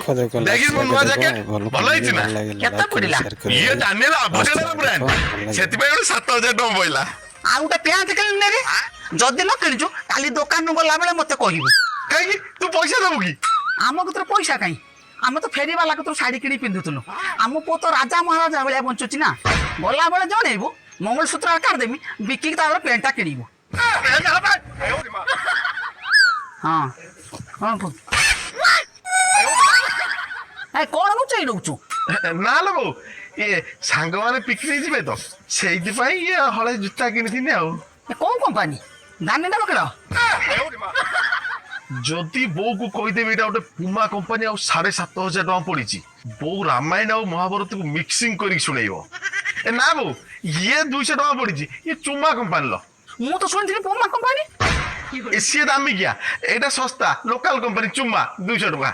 দেখি ମୋ ନୂଆ ଜ୍ୟାକେଟ ଭଲ ହେଇଛି ନା? କେତେ ପଡିଲା? ଇଏ ଡାନିଏଲ ଆଭୋକାଡୋର ବ୍ରାଣ୍ଡ, ସେଥିପାଇଁ ଗୋଟେ 7,000 ଟଙ୍କା ପଇଲା। ଆଉ ଗୋଟେ ପ୍ୟାଣ୍ଟ କିଣିନେ ରେ? ଯଦି ନ କିଣିଛୁ କାଲି ଦୋକାନରୁ ଗଲା ବେଳେ ମତେ କହିବୁ। କାହିଁକି ତୁ ପଇସା ଦବୁ କି? ଆମ କତିରେ ପଇସା କାହିଁ? ଆମେ ତ ଫେରିବାଲା କତିରୁ ଶାଢୀ କିଣି ପିନ୍ଧୁଥିଲୁ। ଆମ ପୁଅ ତ ରାଜା ମହାରାଜା ଭଳିଆ ବଞ୍ଚୁଛି ନା। ଗଲାବେଳେ ଜଣେଇବୁ, ମଙ୍ଗଳସୂତ୍ର ଆକାର ଦେମି, ବିକିକି ତାପରେ ପ୍ୟାଣ୍ଟଟା କିଣିବୁ। ହଁ ହଁ କଣ ଲୁଚେଇ ରହୁଛୁ? ନା ଲୋ ବୋଉ, ଇଏ ସାଙ୍ଗମାନେ ପିକନିକ ଯିବେ ତ, ସେଇଥିପାଇଁ ଇଏ ହଳେ ଜୁତା କିଣିଥିନି ଆଉ। କୋଉ କମ୍ପାନୀ? ଜାଣିନି ନା ଖେଳ। ଯଦି ବୋଉକୁ କହିଦେବି ଏଇଟା ଗୋଟେ ପୁମା କମ୍ପାନୀ ଆଉ 7,500 ଟଙ୍କା ପଡିଛି, ବୋଉ ରାମାୟଣ ଆଉ ମହାଭାରତକୁ ମିକ୍ସିଂ କରିକି ଶୁଣେଇବ। ଏ ନା ବୋଉ, ଇଏ 200 ଟଙ୍କା ପଡିଛି, ଇଏ ଚୁମା କମ୍ପାନୀର। ମୁଁ ତ ଶୁଣିଥିଲି ପୁମା କମ୍ପାନୀ। ସିଏ ଦାମିକିଆ, ଏଇଟା ଶସ୍ତା ଲୋକାଲ କମ୍ପାନୀ ଚୁମା 200 ଟଙ୍କା।